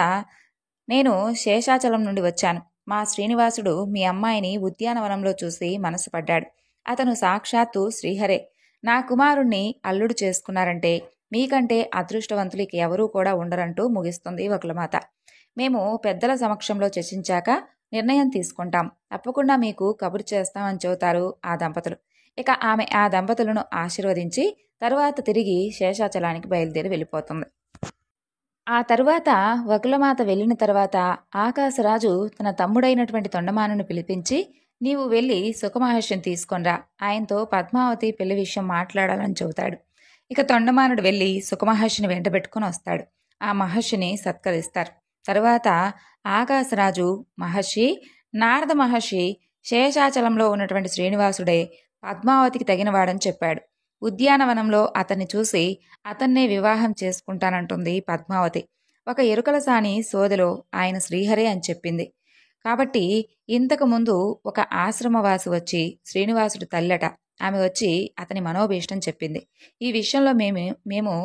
నేను శేషాచలం నుండి వచ్చాను. మా శ్రీనివాసుడు మీ అమ్మాయిని ఉద్యానవనంలో చూసి మనసు పడ్డాడు. అతను సాక్షాత్తు శ్రీహరే. నా కుమారుణ్ణి అల్లుడు చేసుకున్నారంటే మీకంటే అదృష్టవంతులు ఇక ఎవరూ కూడా ఉండరంటూ ముగిస్తుంది వకులమాత. మేము పెద్దల సమక్షంలో చర్చించాక నిర్ణయం తీసుకుంటాం, తప్పకుండా మీకు కబురు చేస్తామని చెబుతారు ఆ దంపతులు. ఇక ఆమె ఆ దంపతులను ఆశీర్వదించి తరువాత తిరిగి శేషాచలానికి బయలుదేరి వెళ్ళిపోతుంది. ఆ తరువాత వకులమాత వెళ్ళిన తర్వాత ఆకాశరాజు తన తమ్ముడైనటువంటి తొండమానును పిలిపించి, నీవు వెళ్ళి సుఖమహర్షిని తీసుకొనిరా, ఆయనతో పద్మావతి పెళ్లి విషయం మాట్లాడాలని చెబుతాడు. ఇక తొండమానుడు వెళ్ళి సుఖమహర్షిని వెంటబెట్టుకుని వస్తాడు. ఆ మహర్షిని సత్కరిస్తారు. తరువాత ఆకాశరాజు, మహర్షి, నారద మహర్షి శేషాచలంలో ఉన్నటువంటి శ్రీనివాసుడే పద్మావతికి తగినవాడని చెప్పాడు. ఉద్యానవనంలో అతన్ని చూసి అతన్నే వివాహం చేసుకుంటానంటుంది పద్మావతి. ఒక ఎరుకల సాని సోదెలో ఆయన శ్రీహరే అని చెప్పింది. కాబట్టి ఇంతకు ముందు ఒక ఆశ్రమవాసి వచ్చి శ్రీనివాసుడు తల్లట, ఆమె వచ్చి అతని మనోభీష్టం చెప్పింది. ఈ విషయంలో మేము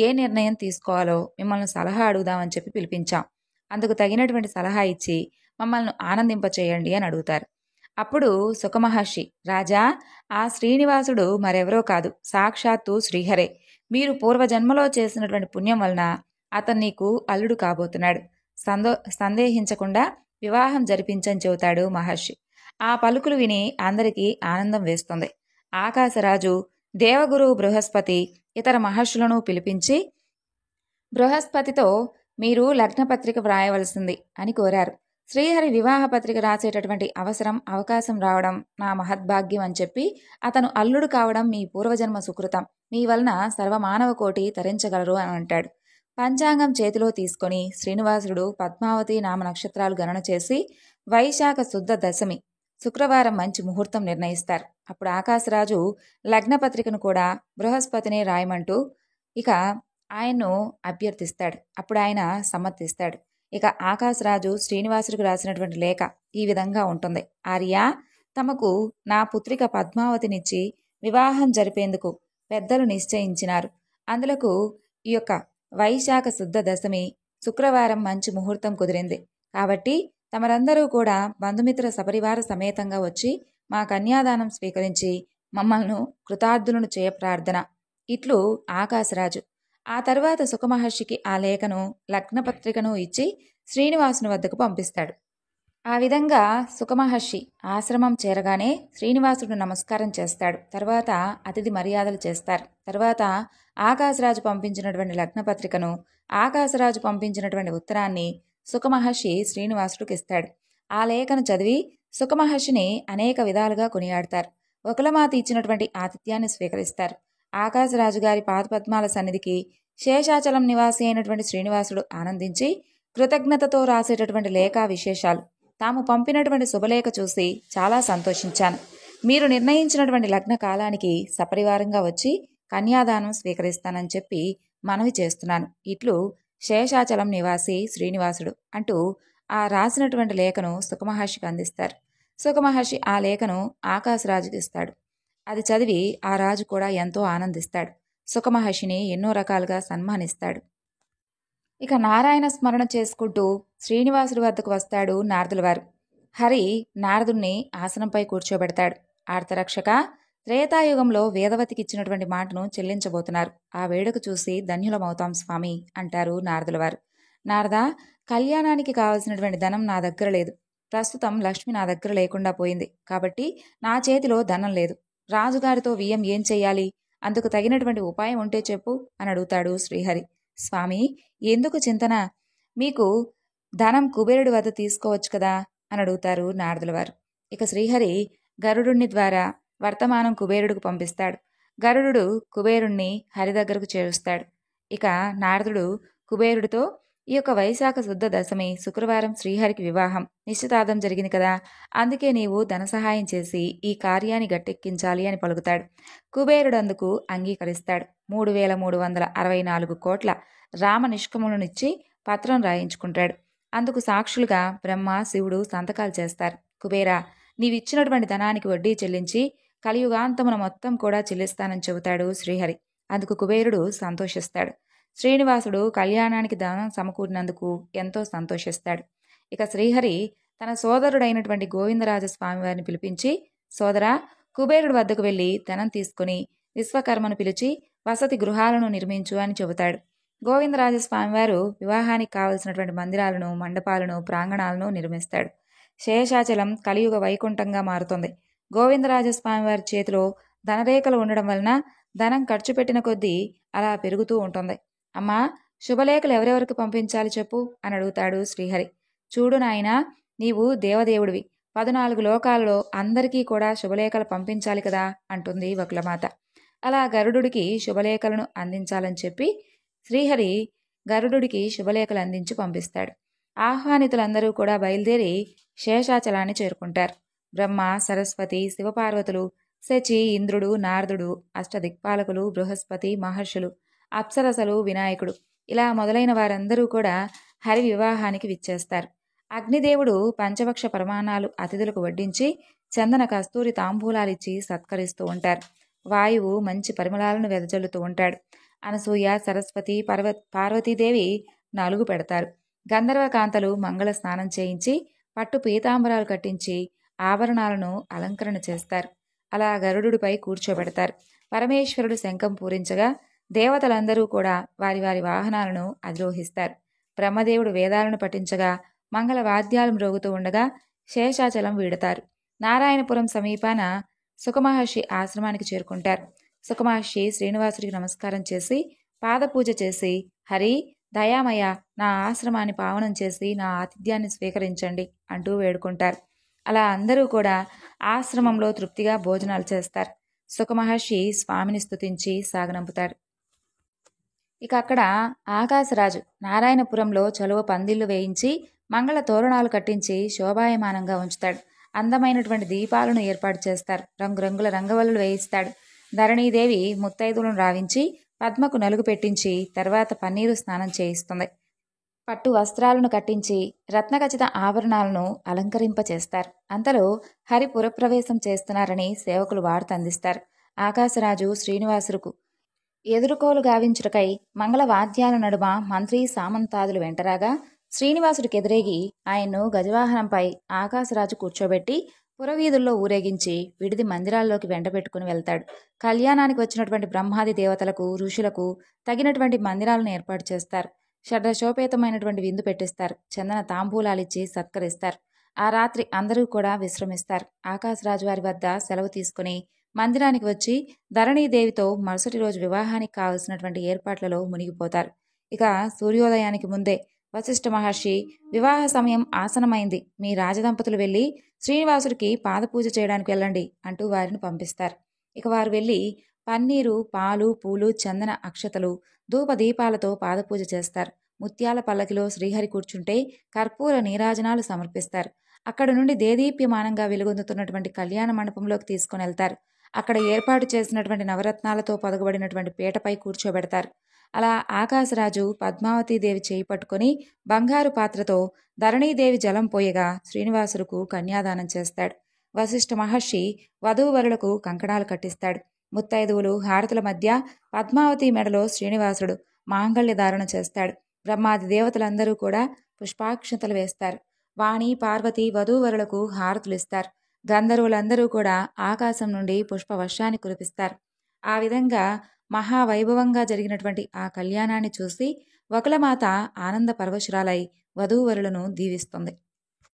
ఏ నిర్ణయం తీసుకోవాలో మిమ్మల్ని సలహా అడుగుదామని చెప్పి పిలిపించాం. అందుకు తగినటువంటి సలహా ఇచ్చి మమ్మల్ని ఆనందింపచేయండి అని అడుగుతారు. అప్పుడు సుఖమహర్షి, రాజా, ఆ శ్రీనివాసుడు మరెవరో కాదు, సాక్షాత్తు శ్రీహరే. మీరు పూర్వజన్మలో చేసినటువంటి పుణ్యం వలన అతను నీకు అల్లుడు కాబోతున్నాడు. సందేహించకుండా వివాహం జరిపించని చెబుతాడు మహర్షి. ఆ పలుకులు విని అందరికీ ఆనందం వేస్తుంది. ఆకాశరాజు దేవగురువు బృహస్పతి ఇతర మహర్షులను పిలిపించి బృహస్పతితో మీరు లగ్నపత్రిక వ్రాయవలసింది అని కోరారు. శ్రీహరి వివాహ పత్రిక రాసేటటువంటి అవకాశం రావడం నా మహద్భాగ్యం అని చెప్పి, అతను అల్లుడు కావడం మీ పూర్వజన్మ సుకృతం, మీ వలన సర్వమానవ కోటి తరించగలరు అని అంటాడు. పంచాంగం చేతిలో తీసుకొని శ్రీనివాసుడు పద్మావతి నామ నక్షత్రాలు గణన చేసి వైశాఖ శుద్ధ దశమి శుక్రవారం మంచి ముహూర్తం నిర్ణయిస్తారు. అప్పుడు ఆకాశరాజు లగ్నపత్రికను కూడా బృహస్పతిని రాయమంటూ ఇక ఆయన్ను అభ్యర్థిస్తాడు. అప్పుడు ఆయన సమ్మతిస్తాడు. ఇక ఆకాశరాజు శ్రీనివాసుడికి రాసినటువంటి లేఖ ఈ విధంగా ఉంటుంది. ఆర్య, తమకు నా పుత్రిక పద్మావతినిచ్చి వివాహం జరిపేందుకు పెద్దలు నిశ్చయించినారు. అందులకు ఈ యొక్క వైశాఖ శుద్ధ దశమి శుక్రవారం మంచి ముహూర్తం కుదిరింది. కాబట్టి తమరందరూ కూడా బంధుమిత్ర సపరివార సమేతంగా వచ్చి మా కన్యాదానం స్వీకరించి మమ్మల్ని కృతార్థులను చేయ ప్రార్థన. ఇట్లు ఆకాశరాజు. ఆ తరువాత సుఖమహర్షికి ఆ లేఖను లగ్నపత్రికను ఇచ్చి శ్రీనివాసుని వద్దకు పంపిస్తాడు. ఆ విధంగా సుఖమహర్షి ఆశ్రమం చేరగానే శ్రీనివాసుడు నమస్కారం చేస్తాడు. తర్వాత అతిథి మర్యాదలు చేస్తారు. తర్వాత ఆకాశరాజు పంపించినటువంటి లగ్నపత్రికను, ఆకాశరాజు పంపించినటువంటి ఉత్తరాన్ని సుఖమహర్షి శ్రీనివాసుడికి ఇస్తాడు. ఆ లేఖను చదివి సుఖమహర్షిని అనేక విధాలుగా కొనియాడతారు. ఒకలమాత ఇచ్చినటువంటి ఆతిథ్యాన్ని స్వీకరిస్తారు. ఆకాశరాజు గారి పాదపద్మాల సన్నిధికి శేషాచలం నివాసి అయినటువంటి శ్రీనివాసుడు ఆనందించి కృతజ్ఞతతో రాసేటటువంటి లేఖా విశేషాలు, తాము పంపినటువంటి శుభలేఖ చూసి చాలా సంతోషించాను. మీరు నిర్ణయించినటువంటి లగ్న కాలానికి సపరివారంగా వచ్చి కన్యాదానం స్వీకరిస్తానని చెప్పి మనవి చేస్తున్నాను. ఇట్లు శేషాచలం నివాసి శ్రీనివాసుడు అంటూ ఆ రాసినటువంటి లేఖను సుఖమహర్షికి అందిస్తారు. సుఖమహర్షి ఆ లేఖను ఆకాశరాజుకి ఇస్తాడు. అది చదివి ఆ రాజు కూడా ఎంతో ఆనందిస్తాడు. సుఖమహర్షిని ఎన్నో రకాలుగా సన్మానిస్తాడు. ఇక నారాయణ స్మరణ చేసుకుంటూ శ్రీనివాసుడి వద్దకు వస్తాడు నారదుల వారు. హరి నారదుణ్ణి ఆసనంపై కూర్చోబెడతాడు. ఆర్తరక్షక, త్రేతాయుగంలో వేదవతికి ఇచ్చినటువంటి మాటను చెల్లించబోతున్నారు. ఆ వేడుక చూసి ధన్యులమవుతాం స్వామి అంటారు నారదుల వారు. నారదా, కళ్యాణానికి కావలసినటువంటి ధనం నా దగ్గర లేదు. ప్రస్తుతం లక్ష్మి నా దగ్గర లేకుండా పోయింది. కాబట్టి నా చేతిలో ధనం లేదు. రాజుగారితో వియ్యం ఏం చెయ్యాలి? అందుకు తగినటువంటి ఉపాయం ఉంటే చెప్పు అని అడుగుతాడు శ్రీహరి. స్వామి, ఎందుకు చింతన? మీకు ధనం కుబేరుడి వద్ద తీసుకోవచ్చు కదా అని అడుగుతారు నారదుల వారు. ఇక శ్రీహరి గరుడుని ద్వారా వర్తమానం కుబేరుడికి పంపిస్తాడు. గరుడు కుబేరుణ్ణి హరి దగ్గరకు చేరుస్తాడు. ఇక నారదుడు కుబేరుడితో, ఈ యొక్క వైశాఖ శుద్ధ దశమి శుక్రవారం శ్రీహరికి వివాహం నిశ్చితార్థం జరిగింది కదా, అందుకే నీవు ధన సహాయం చేసి ఈ కార్యాన్ని గట్టెక్కించాలి అని పలుకుతాడు. కుబేరుడు అందుకు అంగీకరిస్తాడు. 3,364 కోట్ల రామ నిష్కములనిచ్చి పత్రం రాయించుకుంటాడు. అందుకు సాక్షులుగా బ్రహ్మ, శివుడు సంతకాలు చేస్తారు. కుబేరా, నీవిచ్చినటువంటి ధనానికి వడ్డీ చెల్లించి కలియుగాంతమున మొత్తం కూడా చెల్లిస్తానని చెబుతాడు శ్రీహరి. అందుకు కుబేరుడు సంతోషిస్తాడు. శ్రీనివాసుడు కళ్యాణానికి ధనం సమకూరినందుకు ఎంతో సంతోషిస్తాడు. ఇక శ్రీహరి తన సోదరుడైనటువంటి గోవిందరాజస్వామి వారిని పిలిపించి, సోదరా, కుబేరుడి వద్దకు వెళ్ళి ధనం తీసుకుని విశ్వకర్మను పిలిచి వసతి గృహాలను నిర్మించు అని చెబుతాడు. గోవిందరాజస్వామివారు వివాహానికి కావలసినటువంటి మందిరాలను, మండపాలను, ప్రాంగణాలను నిర్మిస్తాడు. శేషాచలం కలియుగ వైకుంఠంగా మారుతుంది. గోవిందరాజస్వామివారి చేతిలో ధనరేఖలు ఉండడం వలన ధనం ఖర్చు పెట్టిన కొద్దీ అలా పెరుగుతూ ఉంటుంది. అమ్మా, శుభలేఖలు ఎవరెవరికి పంపించాలి చెప్పు అని అడుగుతాడు శ్రీహరి. చూడు నాయనా, నీవు దేవదేవుడివి. 14 లోకాలలో అందరికీ కూడా శుభలేఖలు పంపించాలి కదా అంటుంది వకులమాత. అలా గరుడుడికి శుభలేఖలను అందించాలని చెప్పి శ్రీహరి గరుడుడికి శుభలేఖలు అందించి పంపిస్తాడు. ఆహ్వానితులందరూ కూడా బయలుదేరి శేషాచలాన్ని చేరుకుంటారు. బ్రహ్మ, సరస్వతి, శివపార్వతులు, శచి, ఇంద్రుడు, నారదుడు, అష్టదిక్పాలకులు, బృహస్పతి, మహర్షులు, అప్సరసలు, వినాయకుడు ఇలా మొదలైన వారందరూ కూడా హరి వివాహానికి విచ్చేస్తారు. అగ్నిదేవుడు పంచభక్ష పరమాణాలు అతిథులకు వడ్డించి చందన కస్తూరి తాంబూలాలిచ్చి సత్కరిస్తూ ఉంటారు. వాయువు మంచి పరిమళాలను వెదజల్లుతూ ఉంటాడు. అనసూయ, సరస్వతి, పార్వతీదేవి నలుగు పెడతారు. గంధర్వకాంతలు మంగళ స్నానం చేయించి పట్టు పీతాంబరాలు కట్టించి ఆభరణాలను అలంకరణ చేస్తారు. అలా గరుడుపై కూర్చోబెడతారు. పరమేశ్వరుడు శంఖం పూరించగా దేవతలందరూ కూడా వారి వారి వాహనాలను అధిరోహిస్తారు. బ్రహ్మదేవుడు వేదాలను పఠించగా మంగళ వాద్యాలు మ్రోగుతూ ఉండగా శేషాచలం వీడతారు. నారాయణపురం సమీపాన సుఖమహర్షి ఆశ్రమానికి చేరుకుంటారు. సుఖమహర్షి శ్రీనివాసుడికి నమస్కారం చేసి పాదపూజ చేసి, హరి దయామయ, నా ఆశ్రమాన్ని పావనం చేసి నా ఆతిథ్యాన్ని స్వీకరించండి అంటూ వేడుకుంటారు. అలా అందరూ కూడా ఆశ్రమంలో తృప్తిగా భోజనాలు చేస్తారు. సుఖమహర్షి స్వామిని స్తుతించి సాగనంపుతాడు. ఇక అక్కడ ఆకాశరాజు నారాయణపురంలో చలువ పందిళ్లు వేయించి మంగళ తోరణాలు కట్టించి శోభాయమానంగా ఉంచుతాడు. అందమైనటువంటి దీపాలను ఏర్పాటు చేస్తారు. రంగురంగుల రంగవల్లులు వేయిస్తాడు. ధరణీదేవి ముత్తైదులను రావించి పద్మకు నలుగు పెట్టించి తర్వాత పన్నీరు స్నానం చేయిస్తుంది. పట్టు వస్త్రాలను కట్టించి రత్నఖచిత ఆభరణాలను అలంకరింపచేస్తారు. అంతలో హరి పురప్రవేశం చేస్తున్నారని సేవకులు వార్త అందిస్తారు. ఆకాశరాజు శ్రీనివాసులకు ఎదుర్కోలు గావించుటకై మంగళ వాద్యాల నడుమ మంత్రి సామంతాదులు వెంటరాగా శ్రీనివాసుడికెదిరేగి ఆయన్ను గజవాహనంపై ఆకాశరాజు కూర్చోబెట్టి పురవీధుల్లో ఊరేగించి విడిది మందిరాల్లోకి వెంటబెట్టుకుని వెళ్తాడు. కళ్యాణానికి వచ్చినటువంటి బ్రహ్మాది దేవతలకు ఋషులకు తగినటువంటి మందిరాలను ఏర్పాటు చేస్తారు. షడ్రశోపేతమైనటువంటి విందు పెట్టిస్తారు. చందన తాంబూలాలిచ్చి సత్కరిస్తారు. ఆ రాత్రి అందరూ కూడా విశ్రమిస్తారు. ఆకాశరాజు వారి వద్ద సెలవు తీసుకుని మందిరానికి వచ్చి ధరణీదేవితో మరుసటి రోజు వివాహానికి కావలసినటువంటి ఏర్పాట్లలో మునిగిపోతారు. ఇక సూర్యోదయానికి ముందే వశిష్ఠ మహర్షి వివాహ సమయం ఆసనమైంది, మీ రాజదంపతులు వెళ్ళి శ్రీనివాసుడికి పాదపూజ చేయడానికి వెళ్ళండి అంటూ వారిని పంపిస్తారు. ఇక వారు వెళ్ళి పన్నీరు, పాలు, పూలు, చందన అక్షతలు, ధూప దీపాలతో పాదపూజ చేస్తారు. ముత్యాల పల్లకిలో శ్రీహరి కూర్చుంటే కర్పూర నీరాజనాలు సమర్పిస్తారు. అక్కడ నుండి దేదీప్యమానంగా వెలుగొందుతున్నటువంటి కళ్యాణ మండపంలోకి తీసుకుని వెళ్తారు. అక్కడ ఏర్పాటు చేసినటువంటి నవరత్నాలతో పొదగబడినటువంటి పీటపై కూర్చోబెడతారు. అలా ఆకాశరాజు పద్మావతీదేవి చేయి పట్టుకొని బంగారు పాత్రతో ధరణీదేవి జలం పోయగా శ్రీనివాసులకు కన్యాదానం చేస్తాడు. వశిష్ఠ మహర్షి వధూవరులకు కంకణాలు కట్టిస్తాడు. ముత్తైదువులు హారతుల మధ్య పద్మావతి మెడలో శ్రీనివాసుడు మాంగళ్య ధారణ చేస్తాడు. బ్రహ్మాది దేవతలందరూ కూడా పుష్పాక్షతలు వేస్తారు. వాణి, పార్వతి వధూవరులకు హారతులిస్తారు. గంధర్వులందరూ కూడా ఆకాశం నుండి పుష్పవర్షాన్ని కురిపిస్తారు. ఆ విధంగా మహావైభవంగా జరిగినటువంటి ఆ కళ్యాణాన్ని చూసి వకులమాత ఆనంద పరవశురాలై వధూవరులను దీవిస్తుంది.